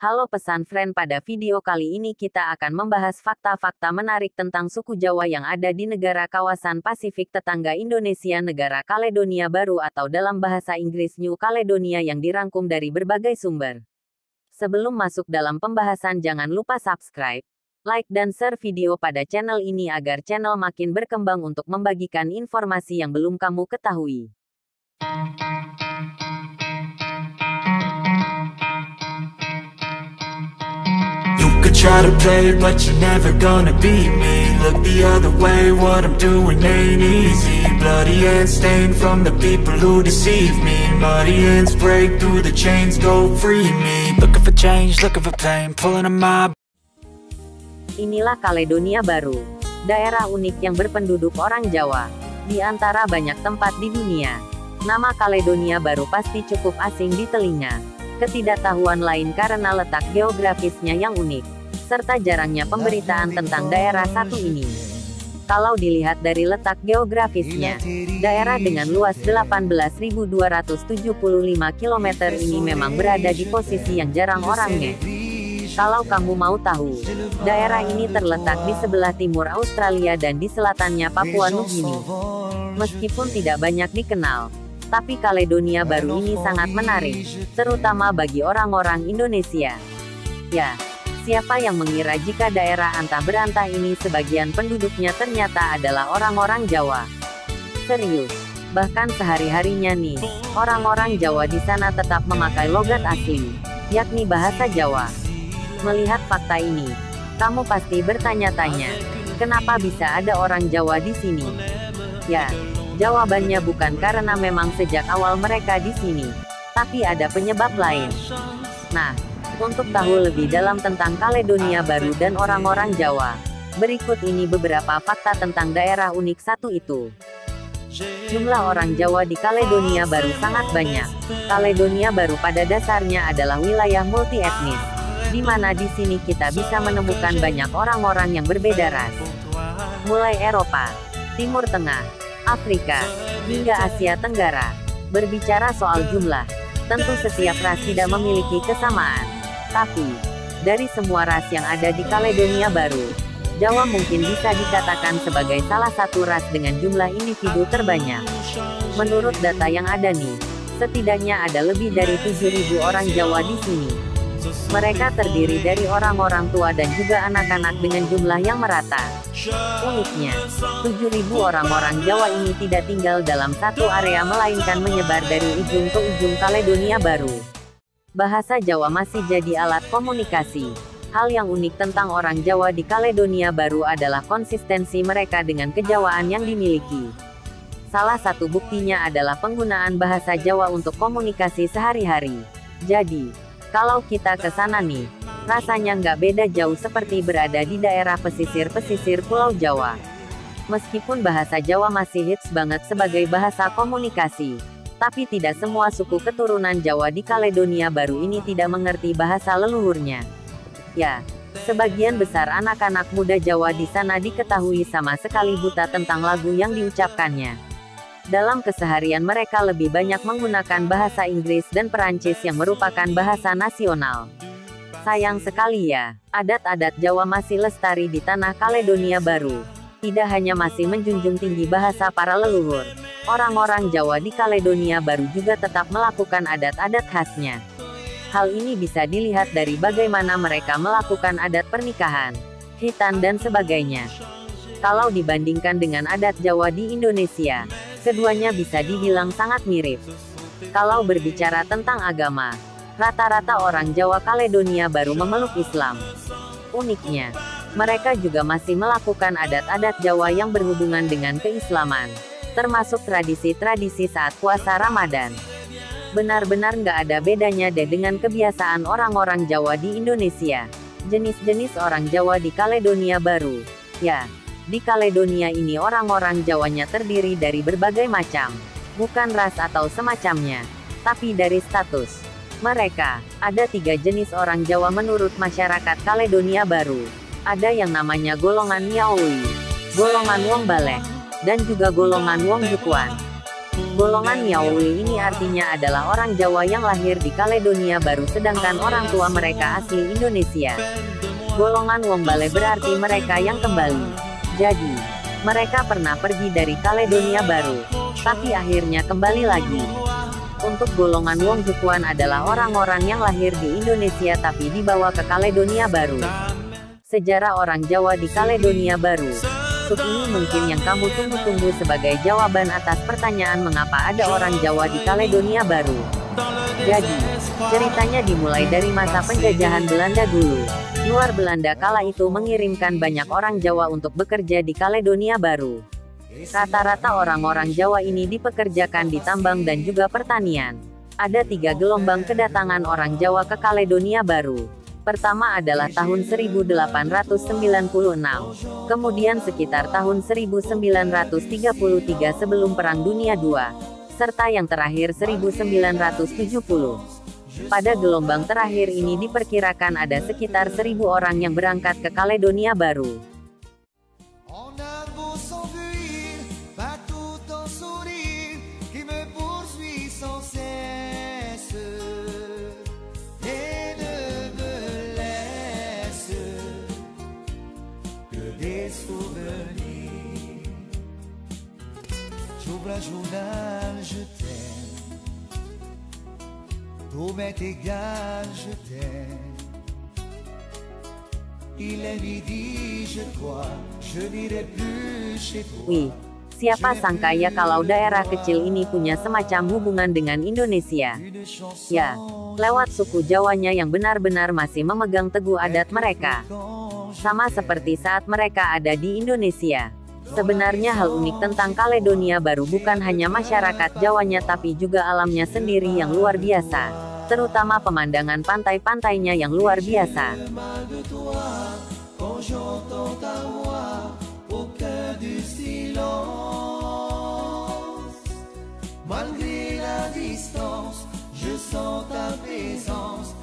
Halo pesan friend, pada video kali ini kita akan membahas fakta-fakta menarik tentang suku Jawa yang ada di negara kawasan Pasifik tetangga Indonesia, negara Kaledonia Baru atau dalam bahasa Inggris New Caledonia, yang dirangkum dari berbagai sumber. Sebelum masuk dalam pembahasan, jangan lupa subscribe, like dan share video pada channel ini agar channel makin berkembang untuk membagikan informasi yang belum kamu ketahui. Try to play but you're never gonna beat me. Look the other way, what I'm doing ain't easy. Bloody hands stained from the people who deceive me. Muddy hands break through the chains, go free me. Looking for change, looking for pain, pulling a mob. Inilah Kaledonia Baru, daerah unik yang berpenduduk orang Jawa. Di antara banyak tempat di dunia, nama Kaledonia Baru pasti cukup asing di telinga. Ketidaktahuan lain karena letak geografisnya yang unik, serta jarangnya pemberitaan tentang daerah satu ini. Kalau dilihat dari letak geografisnya, daerah dengan luas 18.275 km ini memang berada di posisi yang jarang orangnya. Kalau kamu mau tahu, daerah ini terletak di sebelah timur Australia dan di selatannya Papua Nugini. Meskipun tidak banyak dikenal, tapi Kaledonia Baru ini sangat menarik, terutama bagi orang-orang Indonesia. Ya, siapa yang mengira jika daerah antah berantah ini sebagian penduduknya ternyata adalah orang-orang Jawa. Serius, bahkan sehari-harinya nih, orang-orang Jawa di sana tetap memakai logat asli, yakni bahasa Jawa. Melihat fakta ini, kamu pasti bertanya-tanya, kenapa bisa ada orang Jawa di sini? Ya, jawabannya bukan karena memang sejak awal mereka di sini, tapi ada penyebab lain. Nah, untuk tahu lebih dalam tentang Kaledonia Baru dan orang-orang Jawa, berikut ini beberapa fakta tentang daerah unik satu itu. Jumlah orang Jawa di Kaledonia Baru sangat banyak. Kaledonia Baru pada dasarnya adalah wilayah multi-etnis, di mana di sini kita bisa menemukan banyak orang-orang yang berbeda ras. Mulai Eropa, Timur Tengah, Afrika, hingga Asia Tenggara. Berbicara soal jumlah, tentu setiap ras tidak memiliki kesamaan. Tapi, dari semua ras yang ada di Kaledonia Baru, Jawa mungkin bisa dikatakan sebagai salah satu ras dengan jumlah individu terbanyak. Menurut data yang ada nih, setidaknya ada lebih dari 7.000 orang Jawa di sini. Mereka terdiri dari orang-orang tua dan juga anak-anak dengan jumlah yang merata. Uniknya, 7.000 orang-orang Jawa ini tidak tinggal dalam satu area melainkan menyebar dari ujung ke ujung Kaledonia Baru. Bahasa Jawa masih jadi alat komunikasi. Hal yang unik tentang orang Jawa di Kaledonia Baru adalah konsistensi mereka dengan kejawaan yang dimiliki. Salah satu buktinya adalah penggunaan bahasa Jawa untuk komunikasi sehari-hari. Jadi, kalau kita ke sana nih, rasanya nggak beda jauh seperti berada di daerah pesisir-pesisir Pulau Jawa. Meskipun bahasa Jawa masih hits banget sebagai bahasa komunikasi, tapi tidak semua suku keturunan Jawa di Kaledonia Baru ini tidak mengerti bahasa leluhurnya. Ya, sebagian besar anak-anak muda Jawa di sana diketahui sama sekali buta tentang lagu yang diucapkannya. Dalam keseharian mereka lebih banyak menggunakan bahasa Inggris dan Perancis yang merupakan bahasa nasional. Sayang sekali ya, adat-adat Jawa masih lestari di tanah Kaledonia Baru. Tidak hanya masih menjunjung tinggi bahasa para leluhur, orang-orang Jawa di Kaledonia Baru juga tetap melakukan adat-adat khasnya. Hal ini bisa dilihat dari bagaimana mereka melakukan adat pernikahan, khitan dan sebagainya. Kalau dibandingkan dengan adat Jawa di Indonesia, keduanya bisa dibilang sangat mirip. Kalau berbicara tentang agama, rata-rata orang Jawa Kaledonia Baru memeluk Islam. Uniknya, mereka juga masih melakukan adat-adat Jawa yang berhubungan dengan keislaman, termasuk tradisi-tradisi saat puasa Ramadan. Benar-benar nggak ada bedanya deh dengan kebiasaan orang-orang Jawa di Indonesia. Jenis-jenis orang Jawa di Kaledonia Baru. Ya, di Kaledonia ini orang-orang Jawanya terdiri dari berbagai macam, bukan ras atau semacamnya, tapi dari status. Mereka, ada 3 jenis orang Jawa menurut masyarakat Kaledonia Baru. Ada yang namanya golongan Niaoui, golongan Wong Balek, dan juga golongan Wong Jukuan. Golongan Niaouli ini artinya adalah orang Jawa yang lahir di Kaledonia Baru sedangkan orang tua mereka asli Indonesia. Golongan Wombale berarti mereka yang kembali. Jadi, mereka pernah pergi dari Kaledonia Baru, tapi akhirnya kembali lagi. Untuk golongan Wongjukuan adalah orang-orang yang lahir di Indonesia tapi dibawa ke Kaledonia Baru. Sejarah orang Jawa di Kaledonia Baru. Sub ini mungkin yang kamu tunggu-tunggu sebagai jawaban atas pertanyaan mengapa ada orang Jawa di Kaledonia Baru. Jadi, ceritanya dimulai dari masa penjajahan Belanda dulu. Luar Belanda kala itu mengirimkan banyak orang Jawa untuk bekerja di Kaledonia Baru. Rata-rata orang-orang Jawa ini dipekerjakan di tambang dan juga pertanian. Ada 3 gelombang kedatangan orang Jawa ke Kaledonia Baru. Pertama adalah tahun 1896, kemudian sekitar tahun 1933 sebelum Perang Dunia II, serta yang terakhir 1970. Pada gelombang terakhir ini diperkirakan ada sekitar 1.000 orang yang berangkat ke Kaledonia Baru. J'ouvre un journal, je t'aime. Tout m'est égal, je t'aime. Il est midi, je crois, je n'irai plus chez toi. Wih, siapa sangka ya kalau daerah kecil ini punya semacam hubungan dengan Indonesia. Ya, lewat suku Jawanya yang benar-benar masih memegang teguh adat mereka. Sama seperti saat mereka ada di Indonesia. Sebenarnya hal unik tentang Kaledonia Baru bukan hanya masyarakat Jawanya tapi juga alamnya sendiri yang luar biasa, terutama pemandangan pantai-pantainya yang luar biasa. Malgré la distance, je sens ta présence.